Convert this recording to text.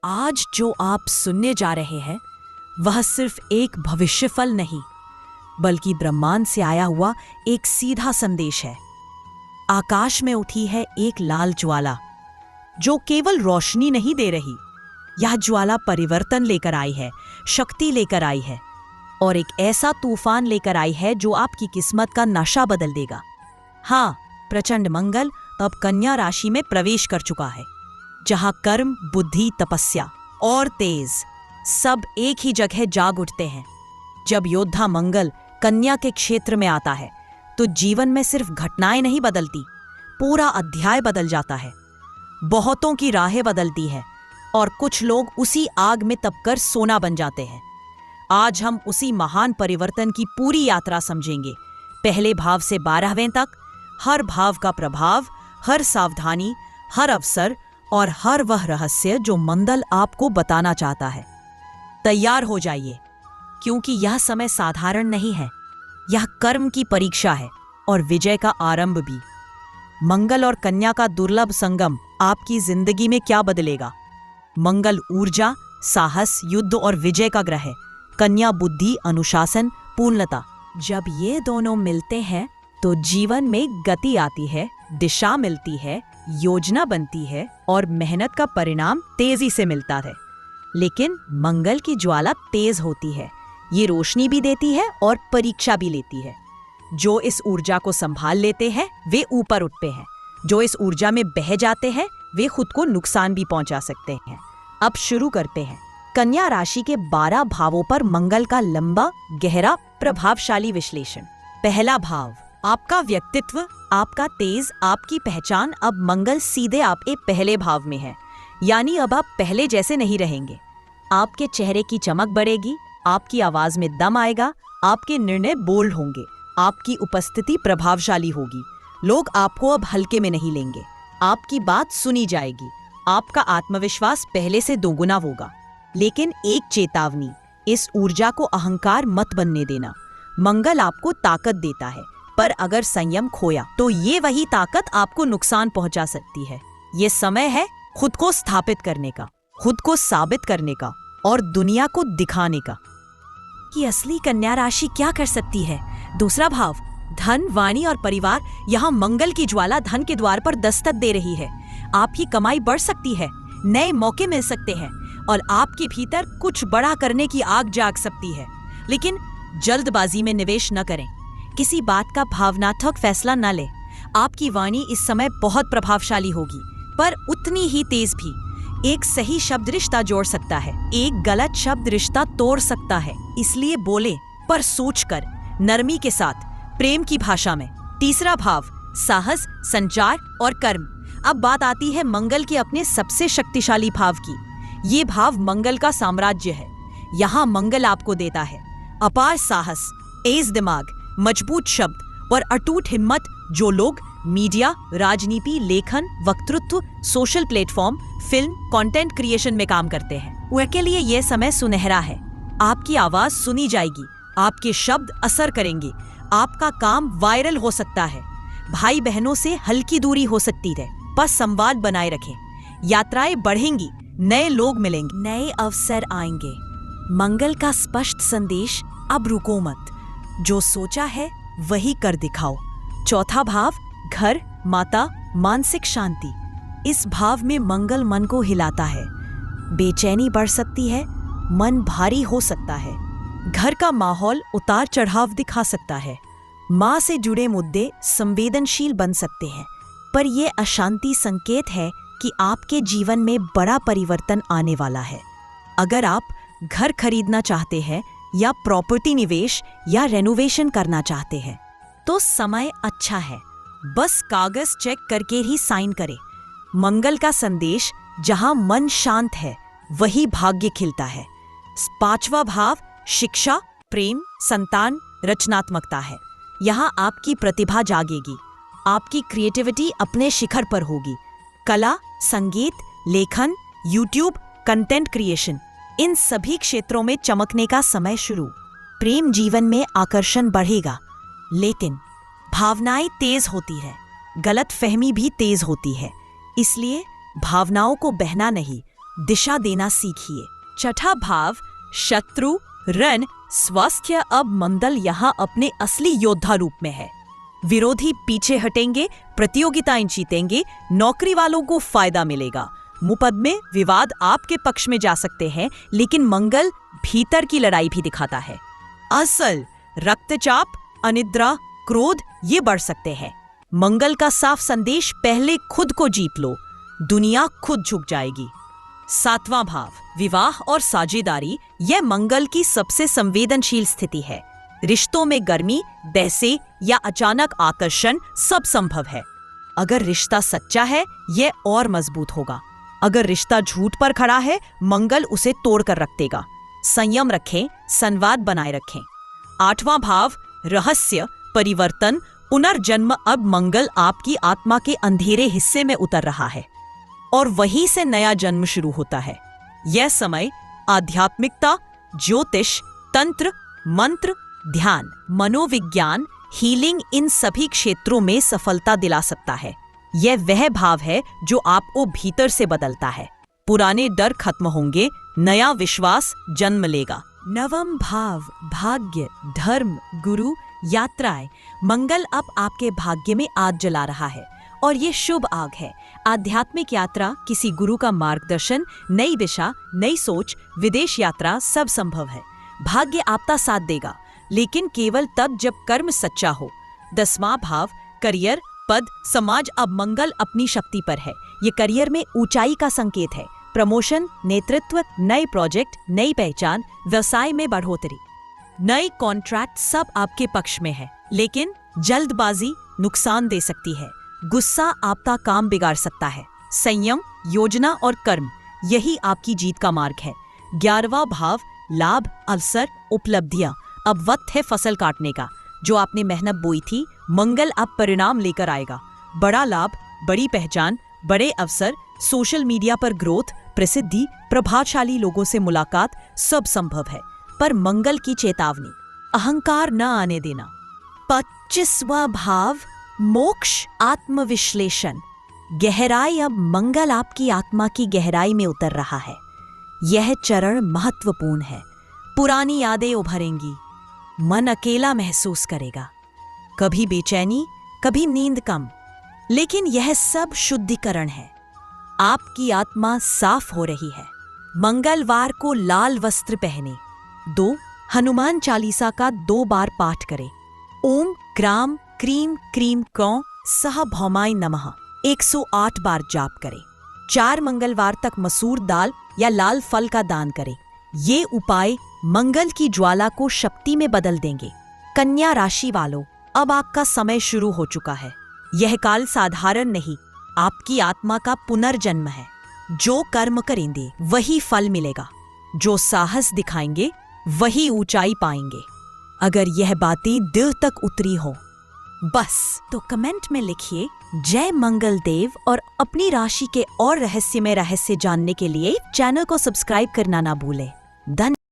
आज जो आप सुनने जा रहे हैं वह सिर्फ एक भविष्यफल नहीं बल्कि ब्रह्मांड से आया हुआ एक सीधा संदेश है। आकाश में उठी है एक लाल ज्वाला जो केवल रोशनी नहीं दे रही, यह ज्वाला परिवर्तन लेकर आई है, शक्ति लेकर आई है और एक ऐसा तूफान लेकर आई है जो आपकी किस्मत का नशा बदल देगा। हाँ, प्रचंड मंगल अब कन्या राशि में प्रवेश कर चुका है, जहां कर्म, बुद्धि, तपस्या और तेज सब एक ही जगह जाग उठते हैं। जब योद्धा मंगल कन्या के क्षेत्र में आता है तो जीवन में सिर्फ घटनाएं नहीं बदलती, पूरा अध्याय बदल जाता है। बहुतों की राहें बदलती हैं और कुछ लोग उसी आग में तपकर सोना बन जाते हैं। आज हम उसी महान परिवर्तन की पूरी यात्रा समझेंगे, पहले भाव से 12वें तक, हर भाव का प्रभाव, हर सावधानी, हर अवसर और हर वह रहस्य जो मंगल आपको बताना चाहता है। तैयार हो जाइए, क्योंकि यह समय साधारण नहीं है। यह कर्म की परीक्षा है और विजय का आरंभ भी। मंगल और कन्या का दुर्लभ संगम आपकी जिंदगी में क्या बदलेगा? मंगल ऊर्जा, साहस, युद्ध और विजय का ग्रह है। कन्या बुद्धि, अनुशासन, पूर्णता। जब ये दोनों मिलते हैं तो जीवन में गति आती है, दिशा मिलती है, योजना बनती है और मेहनत का परिणाम तेजी से मिलता है। लेकिन मंगल की ज्वाला तेज होती है, ये रोशनी भी देती है और परीक्षा भी लेती है। जो इस ऊर्जा को संभाल लेते हैं वे ऊपर उठते हैं, जो इस ऊर्जा में बह जाते हैं वे खुद को नुकसान भी पहुंचा सकते हैं। अब शुरू करते हैं कन्या राशि के 12 भावों पर मंगल का लंबा, गहरा, प्रभावशाली विश्लेषण। पहला भाव, आपका व्यक्तित्व, आपका तेज, आपकी पहचान। अब मंगल सीधे आपके पहले भाव में है, यानी अब आप पहले जैसे नहीं रहेंगे। आपके चेहरे की चमक बढ़ेगी, आपकी आवाज में दम आएगा, आपके निर्णय बोल्ड होंगे, आपकी उपस्थिति प्रभावशाली होगी। लोग आपको अब हल्के में नहीं लेंगे, आपकी बात सुनी जाएगी, आपका आत्मविश्वास पहले से दोगुना होगा। लेकिन एक चेतावनी, इस ऊर्जा को अहंकार मत बनने देना। मंगल आपको ताकत देता है, पर अगर संयम खोया तो ये वही ताकत आपको नुकसान पहुंचा सकती है। ये समय है खुद को स्थापित करने का, खुद को साबित करने का और दुनिया को दिखाने का कि असली कन्या राशि क्या कर सकती है। दूसरा भाव, धन, वाणी और परिवार। यहाँ मंगल की ज्वाला धन के द्वार पर दस्तक दे रही है। आपकी कमाई बढ़ सकती है, नए मौके मिल सकते हैं और आपके भीतर कुछ बड़ा करने की आग जाग सकती है। लेकिन जल्दबाजी में निवेश न करें, किसी बात का भावनात्मक फैसला न लें। आपकी वाणी इस समय बहुत प्रभावशाली होगी, पर उतनी ही तेज भी। एक सही शब्द रिश्ता जोड़ सकता है, एक गलत शब्द रिश्ता तोड़ सकता है। इसलिए बोले, पर सोचकर, नरमी के साथ, प्रेम की भाषा में। तीसरा भाव, साहस, संचार और कर्म। अब बात आती है मंगल के अपने सबसे शक्तिशाली भाव की। ये भाव मंगल का साम्राज्य है। यहाँ मंगल आपको देता है अपार साहस, तेज दिमाग, मजबूत शब्द और अटूट हिम्मत। जो लोग मीडिया, राजनीति, लेखन, वक्तृत्व, social platform, film, content creation में काम करते हैं, उनके लिए यह समय सुनहरा है। आपकी आवाज सुनी जाएगी, आपके शब्द असर करेंगे, आपका काम वायरल हो सकता है। भाई बहनों से हल्की दूरी हो सकती है, पर संवाद बनाए रखें। यात्राएं बढ़ेंगी, नए लोग मिलेंगे, नए अवसर आएंगे। मंगल का स्पष्ट संदेश, अब रुको मत, जो सोचा है वही कर दिखाओ। चौथा भाव, घर, माता, मानसिक शांति। इस भाव में मंगल मन को हिलाता है, बेचैनी बढ़ सकती है, मन भारी हो सकता है। घर का माहौल उतार चढ़ाव दिखा सकता है। माँ से जुड़े मुद्दे संवेदनशील बन सकते हैं, पर यह अशांति संकेत है कि आपके जीवन में बड़ा परिवर्तन आने वाला है। अगर आप घर खरीदना चाहते हैं या प्रॉपर्टी निवेश या रेनोवेशन करना चाहते हैं तो समय अच्छा है, बस कागज चेक करके ही साइन करें। मंगल का संदेश, जहां मन शांत है वही भाग्य खिलता है। पांचवा भाव, शिक्षा, प्रेम, संतान, रचनात्मकता है। यहाँ आपकी प्रतिभा जागेगी, आपकी क्रिएटिविटी अपने शिखर पर होगी। कला, संगीत, लेखन, यूट्यूब, कंटेंट क्रिएशन, इन सभी क्षेत्रों में चमकने का समय शुरू। प्रेम जीवन में आकर्षण बढ़ेगा, लेकिन भावनाएं तेज होती है, गलत फहमी भी तेज होती है। इसलिए भावनाओं को बहना नहीं, दिशा देना सीखिए। छठा भाव शत्रु, रण, स्वास्थ्य। अब मंगल यहाँ अपने असली योद्धा रूप में है। विरोधी पीछे हटेंगे, प्रतियोगिताएं जीतेंगे, नौकरी वालों को फायदा मिलेगा। मुकदमे विवाद आपके पक्ष में जा सकते हैं, लेकिन मंगल भीतर की लड़ाई भी दिखाता है। असल रक्तचाप, अनिद्रा, क्रोध ये बढ़ सकते हैं। मंगल का साफ संदेश, पहले खुद को जीत लो, दुनिया खुद झुक जाएगी। सातवां भाव विवाह और साझेदारी, यह मंगल की सबसे संवेदनशील स्थिति है। रिश्तों में गर्मी, बहसे या अचानक आकर्षण सब संभव है। अगर रिश्ता सच्चा है, यह और मजबूत होगा। अगर रिश्ता झूठ पर खड़ा है, मंगल उसे तोड़कर रख देगा। संयम रखें, संवाद बनाए रखें। आठवां भाव रहस्य, परिवर्तन, पुनर्जन्म। अब मंगल आपकी आत्मा के अंधेरे हिस्से में उतर रहा है और वहीं से नया जन्म शुरू होता है। यह समय आध्यात्मिकता, ज्योतिष, तंत्र, मंत्र, ध्यान, मनोविज्ञान, हीलिंग, इन सभी क्षेत्रों में सफलता दिला सकता है। यह वह भाव है जो आपको भीतर से बदलता है। पुराने डर खत्म होंगे, नया विश्वास जन्म लेगा। नवम भाव भाग्य, धर्म, गुरु, यात्राएं। मंगल अब आपके भाग्य में आग जला रहा है और ये शुभ आग है। आध्यात्मिक यात्रा, किसी गुरु का मार्गदर्शन, नई दिशा, नई सोच, विदेश यात्रा सब संभव है। भाग्य आपका साथ देगा, लेकिन केवल तब जब कर्म सच्चा हो। 10वां भाव करियर, पद, समाज। अब मंगल अपनी शक्ति पर है। ये करियर में ऊंचाई का संकेत है। प्रमोशन, नेतृत्व, नए प्रोजेक्ट, नई पहचान, व्यवसाय में बढ़ोतरी, नए कॉन्ट्रैक्ट सब आपके पक्ष में है। लेकिन जल्दबाजी नुकसान दे सकती है। गुस्सा आपका काम बिगाड़ सकता है। संयम, योजना और कर्म, यही आपकी जीत का मार्ग है। 11वां भाव लाभ, अवसर, उपलब्धियां। अब वक्त है फसल काटने का। जो आपने मेहनत बोई थी, मंगल अब परिणाम लेकर आएगा। बड़ा लाभ, बड़ी पहचान, बड़े अवसर, सोशल मीडिया पर ग्रोथ, प्रसिद्धि, प्रभावशाली लोगों से मुलाकात सब संभव है। पर मंगल की चेतावनी, अहंकार न आने देना। 25वां भाव मोक्ष, आत्मविश्लेषण, गहराई। अब मंगल आपकी आत्मा की गहराई में उतर रहा है। यह चरण महत्वपूर्ण है। पुरानी यादें उभरेंगी, मन अकेला महसूस करेगा, कभी बेचैनी, कभी नींद कम, लेकिन यह सब शुद्धिकरण है। आपकी आत्मा साफ हो रही है। मंगलवार को लाल वस्त्र पहने। 2 हनुमान चालीसा का 2 बार पाठ करें। ओम ग्राम क्रीम क्रीम क्रौं सह भौमाय नमः 108 बार जाप करें। 4 मंगलवार तक मसूर दाल या लाल फल का दान करें। ये उपाय मंगल की ज्वाला को शक्ति में बदल देंगे। कन्या राशि वालों, अब आपका समय शुरू हो चुका है। यह काल साधारण नहीं, आपकी आत्मा का पुनर्जन्म है। जो कर्म करेंगे वही फल मिलेगा। जो साहस दिखाएंगे वही ऊंचाई पाएंगे। अगर यह बातें दिल तक उतरी हो बस, तो कमेंट में लिखिए जय मंगल देव और अपनी राशि के और रहस्यमय रहस्य जानने के लिए चैनल को सब्सक्राइब करना ना भूलें। धन्यवाद।